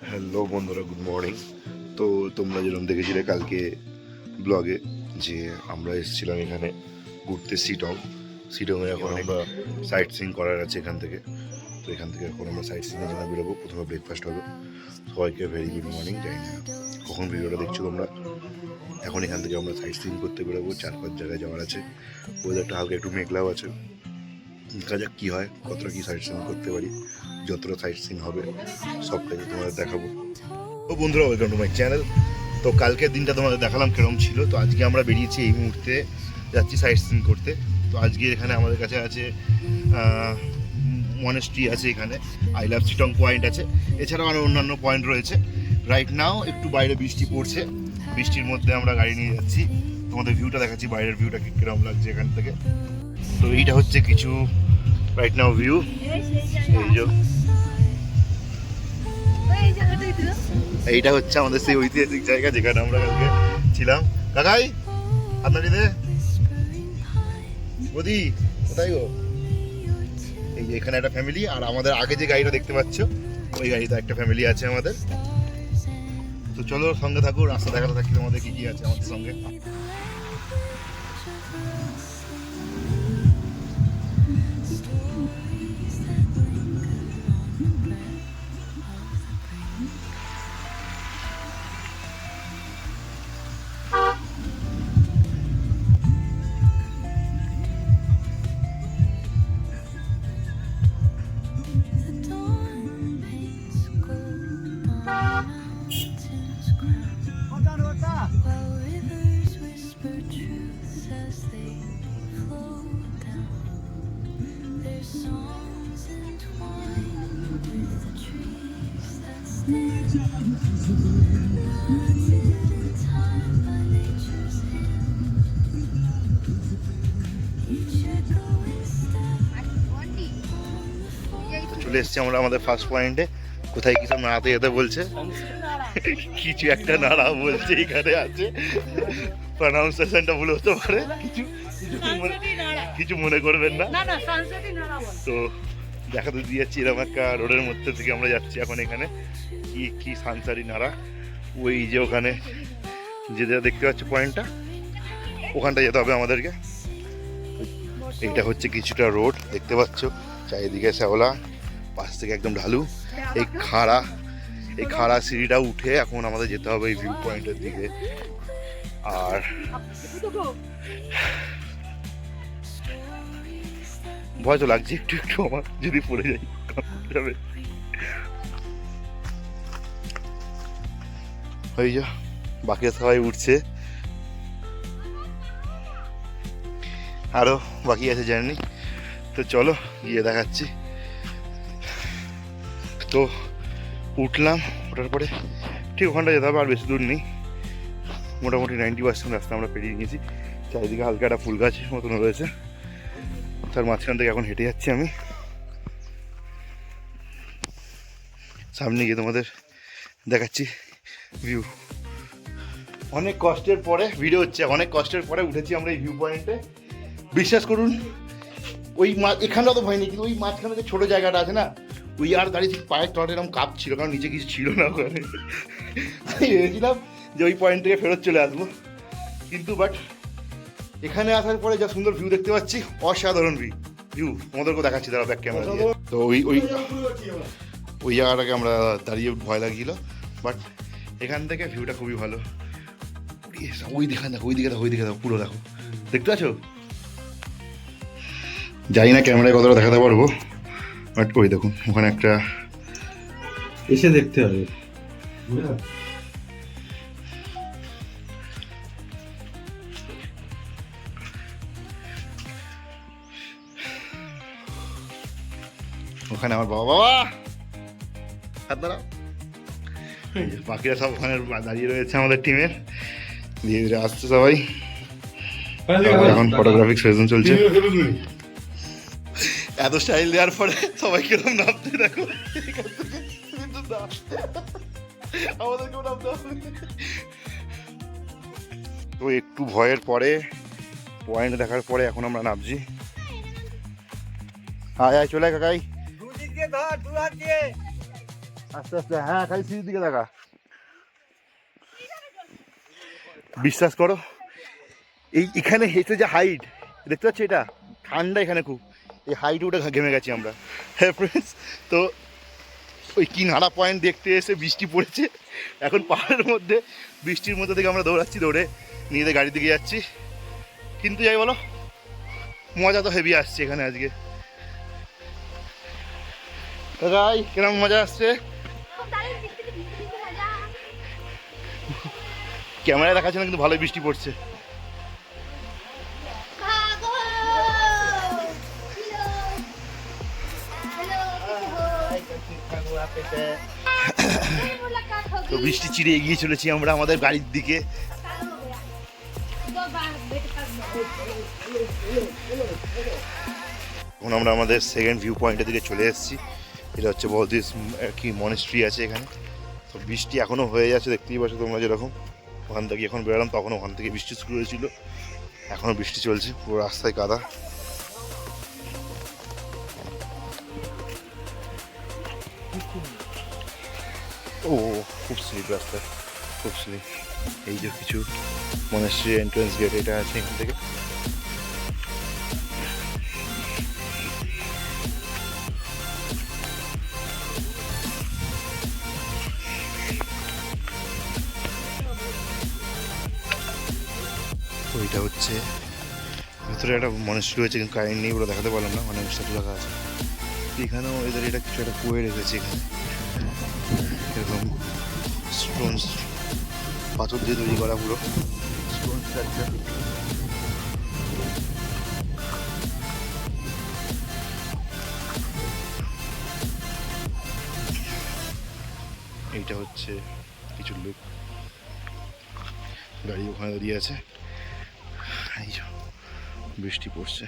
Hello বন্ধুরা, good morning. তো তোমরা যেরকম দেখেছিলে কালকে ব্লগে যে আমরা এসেছিলাম এখানে ঘুরতে শিটংয়ে এখন আমরা সাইট সিইং করার আছে এখান থেকে। তো এখান থেকে এখন আমরা সাইট সিইংয়ের জন্য বেরোবো। প্রথমে ব্রেকফাস্ট হবে। সবাইকে ভেরি গুড মর্নিং। জানি না কখন ভিডিওটা দেখছো তোমরা। এখন এখান থেকে আমরা সাইট সিইং করতে বেরোবো। 4-5 জায়গায় যাওয়ার আছে। ওয়েদারটা হালকা একটু মেঘলাও আছে। দেখা যাক কী হয়, কতটা কী সাইট সিইং করতে পারি। যতটা সাইট সিইং হবে সবটাই তোমাদের দেখাবো। তো বন্ধুরা, ওয়েলকাম টু মাই চ্যানেল। তো কালকের দিনটা তোমাদের দেখালাম কেরম ছিল। তো আজকে আমরা বেরিয়েছি, এই মুহূর্তে যাচ্ছি সাইট সিইং করতে। তো আজকে এখানে আমাদের কাছে আছে মনেস্ট্রি আছে, এখানে আই লাভ চিটং পয়েন্ট আছে, এছাড়াও আরও অন্যান্য পয়েন্ট রয়েছে। রাইট নাও একটু বাইরে বৃষ্টি পড়ছে, বৃষ্টির মধ্যে আমরা গাড়ি নিয়ে যাচ্ছি। তোমাদের ভিউটা দেখাচ্ছি, বাইরের ভিউটা কীরকম লাগছে এখান থেকে। তো এইটা হচ্ছে কিছু রাইট নাও ভিউ। এইটা হচ্ছে আমাদের সেই ঐতিহাসিক জায়গা যেখানে আমরা কালকে ছিলাম। কাকাই আপনার বদি কোথায় গো? এই এখানে একটা ফ্যামিলি, আর আমাদের আগে যে গাড়িটা দেখতে পাচ্ছ ওই গাড়িতে একটা ফ্যামিলি আছে আমাদের। তো চলো সঙ্গে থাকো, রাস্তা দেখাতে থাকি তোমাদের কি কি আছে আমাদের সঙ্গে। চলে এসছি আমরা আমাদের ফার্স্ট পয়েন্টে। কোথায় কিছু নাড়াতে যেতে বলছে, কিছু একটা নাড়া বলছে এখানে আছে। প্রনাউন্সিয়েশনটা ভুল হতে পারে, কিছু মনে করবেন না। তো দেখাতে দিয়েছি এরকম একটা রোডের মধ্যে থেকে আমরা যাচ্ছি এখন। এখানে কি সানসারি নাড়া, ওই যে ওখানে যেটা দেখতে পাচ্ছ পয়েন্টটা, ওখানটা যেতে হবে আমাদেরকে। এইটা হচ্ছে কিছুটা রোড দেখতে পাচ্ছ, চারিদিকে শ্যাওলা, পাশ থেকে একদম ঢালু। এই খাড়া সিঁড়িটা উঠে এখন আমাদের যেতে হবে এই ভিউ পয়েন্টের দিকে। আর ভয় তো লাগছে একটু একটু আমার, যদি পড়ে যাই যাবে। ওই যা বাকি সবাই উঠছে, আরো বাকি আছে জার্নি। তো চলো গিয়ে দেখাচ্ছি। তো উঠলাম, ওঠার পরে ঠিক ওখানটা যেতে হবে, আর বেশি দূর নেই, মোটামুটি 90% রাস্তা আমরা পেরিয়ে নিয়েছি। চারিদিকে হালকা একটা ফুল গাছের মতন রয়েছে, তার মাঝখান থেকে এখন হেঁটে যাচ্ছি আমি। সামনে গিয়ে তোমাদের দেখাচ্ছি ভিউ। অনেক কষ্টের পরে ভিডিও হচ্ছে, অনেক কষ্টের পরে উঠেছি আমরা এই ভিউ পয়েন্টে। বিশ্বাস করুন, ওই এখানটা তো ভয় নেই, কিন্তু ওই মাঝখানে যে ছোটো জায়গাটা আছে না, ওই আর দাঁড়িয়ে ঠিক পায়ের তলাটা এরকম কাপ ছিল, কারণ নিচে কিছু ছিল না ওখানে। ভেবেছিলাম যে ওই পয়েন্ট থেকে ফেরত চলে আসবো, কিন্তু বাট এখানে আসার পরে যা সুন্দর ভিউ দেখতে পাচ্ছি, অসাধারণ ভিউ তোমাদেরকেও দেখাচ্ছি দাঁড়া ব্যাক ক্যামেরা দিয়ে। তো ওই জায়গাটাকে আমরা দাঁড়িয়ে ভয় লাগছিল, বাট এখান থেকে ভিউটা খুবই ভালো। ওই দিকে দেখো পুরো দেখো, দেখতে পাচ্ছ? জানি না ক্যামেরায় কতটা দেখাতে পারবো, বাট ওই দেখুন ওখানে একটা এসে দেখতে হবে। ওখানে আমার বাবা হাত দাঁড়াও। বাকিরা সব ওখানে দাঁড়িয়ে রয়েছে আমাদের টিমের, ধীরে ধীরে আসছে সবাই। এখন ফটোগ্রাফিক সেশন চলছে। এত স্টাইল দেওয়ার পরে সবাই কিরকম নামতে দেখো, আমাদেরকেও নামতে হবে। তো একটু ভয়ের পরে পয়েন্ট দেখার পরে এখন আমরা নামছি। আয় আয় চলে কাকাই, আস্তে আস্তে, হ্যাঁ খালি সিঁড়ির দিকে দেখা। বিশ্বাস করো এখানে হেঁটে যে হাইট দেখতে পাচ্ছি, এটা ঠান্ডা এখানে খুব, এই হাইট উঠে ঘেমে গেছি আমরা। হ্যাঁ ফ্রেন্ডস, তো ওই কিনারা পয়েন্ট দেখতে এসে বৃষ্টি পড়েছে, এখন পাহাড়ের মধ্যে বৃষ্টির মধ্যে থেকে আমরা দৌড়াচ্ছি, দৌড়ে নিজেদের গাড়ির দিকে যাচ্ছি। কিন্তু যাই বলো, মজা তো হেভি আসছে এখানে আজকে। রাই কিরম মজা আসছে, ক্যামেরায় দেখাচ্ছে না কিন্তু ভালোই বৃষ্টি পড়ছে। তো বৃষ্টি চিরে এগিয়ে চলেছি আমরা আমাদের গাড়ির দিকে। এখন আমরা আমাদের সেকেন্ড ভিউ পয়েন্টের দিকে চলে এসেছি। এটা হচ্ছে বলদিস কি মনেস্ট্রি আছে এখানে। তো বৃষ্টি এখনও হয়ে যাচ্ছে, দেখতেই পাচ্ছ তোমরা যেরকম। ওখান থেকে এখন বেরোলাম, তখন ওখান থেকে বৃষ্টি শুরু হয়েছিল, এখনও বৃষ্টি চলছে, পুরো রাস্তায় কাদা। ও খুব স্লিপ রাস্তা, খুব স্লিপ। এই যে কিছু মনেস্ট্রি এন্ট্রেন্স গেট এটা আছে এখান থেকে। তো এটা হচ্ছে ভেতরে একটা মনেস্ট্রি রয়েছে, কিন্তু কারেন্ট নেই বলে দেখাতে পারলাম না, অনেক স্ট্যাচু রাখা আছে। এখানেও এদের এটা কিছু একটা কুয়ে রেখেছে এখানে, এরকম স্টোনস, পাথর দিয়ে তৈরি করা পুরো স্টোন স্ট্রাকচার। এইটা হচ্ছে কিছু লোক, গাড়ি ওখানে দাঁড়িয়ে আছে। এই যে বৃষ্টি পড়ছে,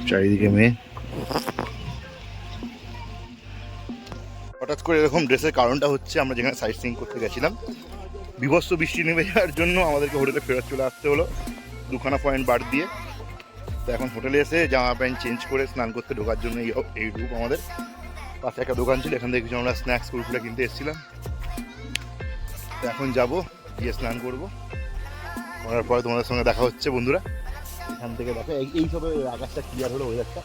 চারিদিকে মেয়ে। হঠাৎ করে এরকম ড্রেসের কারণটা হচ্ছে আমরা যেখানে সাইট সিইং করতে গেছিলাম, বিভৎস বৃষ্টি নেমে যাওয়ার জন্য আমাদেরকে হোটেলে ফেরত চলে আসতে হলো দুখানা পয়েন্ট বার দিয়ে। তো এখন হোটেলে এসে জামা প্যান্ট চেঞ্জ করে স্নান করতে ঢোকার জন্য এই রূপ আমাদের। পাশে একটা দোকান ছিল, এখান থেকে কিছু আমরা স্ন্যাক্স কুরকুরে কিনতে এসেছিলাম। তো এখন যাবো, গিয়ে স্নান করবো, করার পরে তোমাদের সঙ্গে দেখা হচ্ছে বন্ধুরা। এখান থেকে দেখো এই সবে আকাশটা ক্লিয়ার হলো, ওয়েদারটা,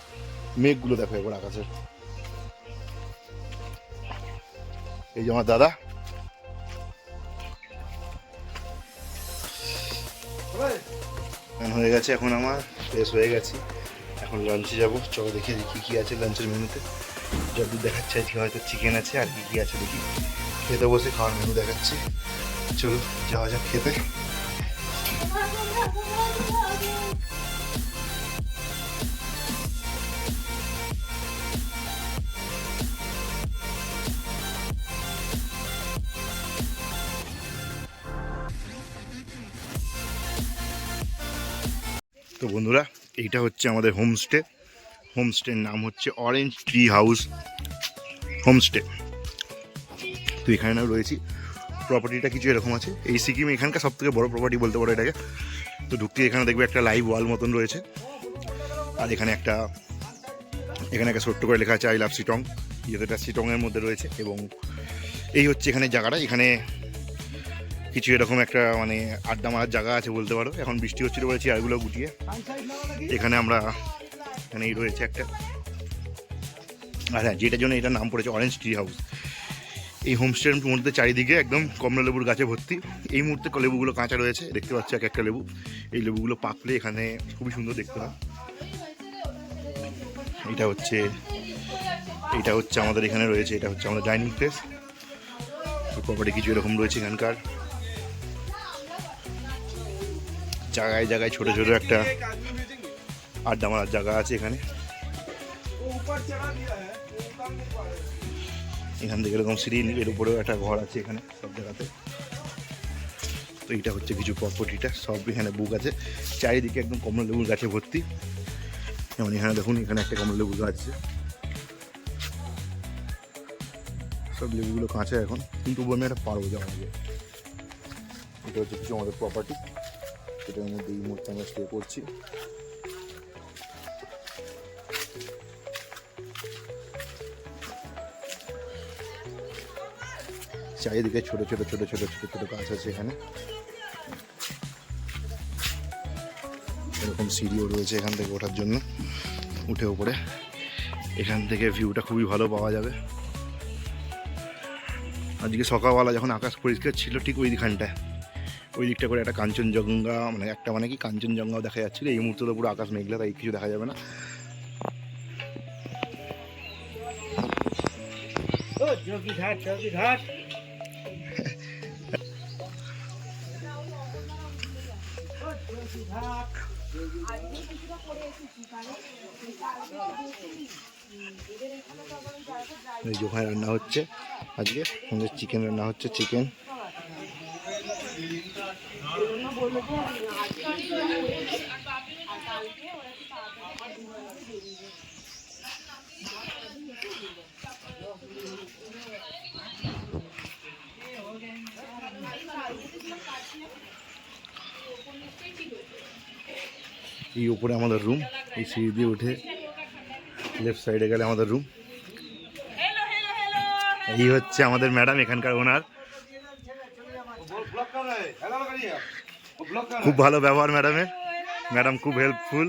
মেঘগুলো দেখো এবার আকাশের। এই যে আমার দাদা, হয়ে গেছে এখন, আমার ফ্রেশ হয়ে গেছি, এখন লাঞ্চে যাবো। চলো দেখি কী কী আছে লাঞ্চের মেনুতে। যদি দেখাচ্ছে আজকে হয়তো চিকেন আছে, আর কী কী আছে দেখি। খেতে বসে খাওয়ার মেনু দেখাচ্ছি, চলো যাওয়া যাক খেতে। তো বন্ধুরা, এইটা হচ্ছে আমাদের হোমস্টে। হোমস্টের নাম হচ্ছে অরেঞ্জ ট্রি হাউস হোমস্টে। তো এখানে না রয়েছি, প্রপার্টিটা কিছু এরকম আছে। এই সিকিমে এখানকার সব থেকে বড়ো প্রপার্টি বলতে পারো এটাকে। তো ঢুকতে এখানে দেখবে একটা লাইভ ওয়াল মতন রয়েছে, আর এখানে একটা ছোট্ট করে লেখা আছে আই লাভ শিটং, যেটা শিটংয়ের মধ্যে রয়েছে। এবং এই হচ্ছে এখানে জায়গাটা, এখানে কিছু এরকম একটা মানে আড্ডা মারার জায়গা আছে বলতে পারো। এখন বৃষ্টি হচ্ছিলো বলে চেয়ারগুলো গুটিয়ে এখানে আমরা, এখানে এই রয়েছে একটা। আর হ্যাঁ, যেটার জন্য এটার নাম পড়েছে অরেঞ্জ ট্রি হাউস। এই হোমস্টের মধ্যে চারিদিকে একদম কমলা লেবুর গাছে ভর্তি। এই মুহূর্তে লেবুগুলো কাঁচা রয়েছে, দেখতে পাচ্ছি এক একটা লেবু। এই লেবুগুলো পাকলে এখানে খুবই সুন্দর দেখতে হয়। এটা হচ্ছে আমাদের এখানে রয়েছে, এটা হচ্ছে আমাদের ডাইনিং প্লেস। প্রপার্টি কিছু এরকম রয়েছে এখানকার। জায়গায় জায়গায় ছোট ছোট একটা আড্ডা মারার জায়গা আছে এখানে। এখান থেকে এরকম সিঁড়ি, এর উপরেও একটা ঘর আছে এখানে সব জায়গাতে। তো এইটা হচ্ছে কিছু প্রপার্টিটা, সব এখানে বুক আছে। চারিদিকে একদম কমলা লেবুর গাছে ভর্তি। যেমন এখানে দেখুন, এখানে একটা কমলা লেবুর গাছ আছে। সব লেবুগুলো কাঁচা এখন, কিন্তু আমি একটা পারবো যাওয়া আগে। এটা হচ্ছে কিছু আমাদের প্রপার্টি, এটার মধ্যে এই মুহূর্তে আমরা স্টে করছি। চারিদিকে ছোট ছোট ছোট ছোট ছোট ছোট গাছ আছে এখানে। এরকম সিঁড়িও রয়েছে এখান থেকে ওঠার জন্য, উঠে উপরে এখান থেকে ভিউটা খুবই ভালো পাওয়া যাবে। আজকে সকালবেলা যখন আকাশ পরিষ্কার ছিল ঠিক ওইখানটায়, ওই দিকটা করে একটা কাঞ্চনজঙ্ঘা মানে কি কাঞ্চনজঙ্ঘাও দেখা যাচ্ছিল। এই মুহূর্তে তো পুরো আকাশ মেঘলা, তাই কিছু দেখা যাবে না। এই যে ওখানে রান্না হচ্ছে আজকে আমাদের চিকেন রান্না হচ্ছে, চিকেন। এই উপরে আমাদের রুম, এই সিঁড়ি দিয়ে উঠে লেফট সাইডে গেলে আমাদের রুম। এই হচ্ছে আমাদের ম্যাডাম, এখানকার ওনার। খুব ভালো ব্যবহার ম্যাডামের, ম্যাডাম খুব হেল্পফুল।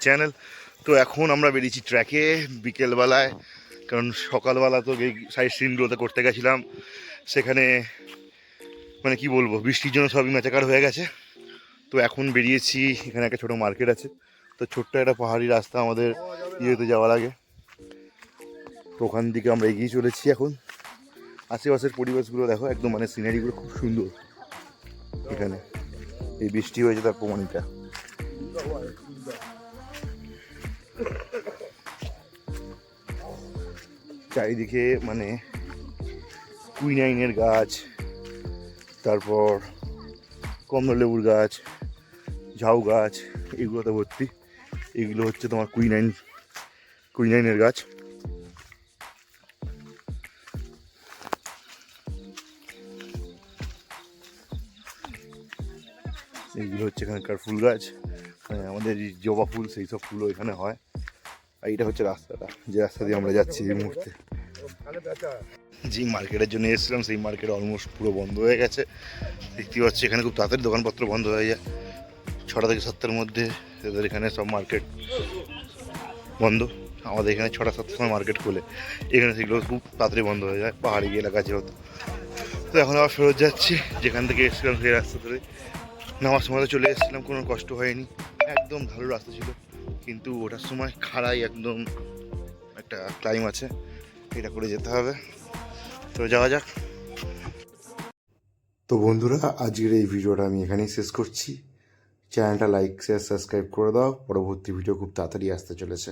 চ্যানেল তো এখন আমরা বেরিয়েছি ট্র্যাকে বিকেলবেলায়, কারণ সকালবেলা তো এই সাইড সিনগুলোতে করতে গেছিলাম, সেখানে মানে কি বলবো বৃষ্টির জন্য সবই মেচাকার হয়ে গেছে। তো এখন বেরিয়েছি, এখানে একটা ছোটো মার্কেট আছে, তো ছোট্ট একটা পাহাড়ি রাস্তা আমাদের ইয়েতে যাওয়ার আগে, তো ওখান দিকে আমরা এগিয়ে চলেছি। এখন আশেপাশের পরিবেশগুলো দেখো, একদম মানে সিনারিগুলো খুব সুন্দর। এখানে এই বৃষ্টি হয়েছে তার প্রমাণিতা। চারিদিকে মানে কুইনাইনের গাছ, তারপর কমলালেবুর গাছ, ঝাউ গাছ, এগুলোতে ভর্তি। এগুলো হচ্ছে তোমার কুইনাইনের গাছ। এইগুলো হচ্ছে এখানকার ফুল গাছ, মানে আমাদের জবা ফুল, সেই সব ফুলও এখানে হয়। আর এইটা হচ্ছে রাস্তাটা, যে রাস্তা দিয়ে আমরা যাচ্ছি এই মুহূর্তে। যে মার্কেটের জন্য এসেছিলাম সেই মার্কেট অলমোস্ট পুরো বন্ধ হয়ে গেছে, দেখতে পাচ্ছি। এখানে খুব তাড়াতাড়ি দোকানপত্র বন্ধ হয়ে যায়, 6টা থেকে 7টার মধ্যে এদের এখানে সব মার্কেট বন্ধ। আমাদের এখানে 6টা 7টার সময় মার্কেট খোলে, এখানে সেগুলো খুব তাড়াতাড়ি বন্ধ হয়ে যায়, পাহাড়ি এলাকা যেহেতু। তো এখন আবার ফেরত যাচ্ছি যেখান থেকে এসেছিলাম সেই রাস্তা ধরে। নামার সময় তো চলে এসেছিলাম, কোনো কষ্ট হয়নি, একদম ভালো রাস্তা ছিল। কিন্তু ওঠার সময় খাড়াই একদম একটা ক্লাইম আছে, এটা করে যেতে হবে। তো যাওয়া যাক। তো বন্ধুরা, আজকের এই ভিডিওটা আমি এখানেই শেষ করছি। চ্যানেলটা লাইক শেয়ার সাবস্ক্রাইব করে দাও, পরবর্তী ভিডিও খুব তাড়াতাড়ি আসতে চলেছে।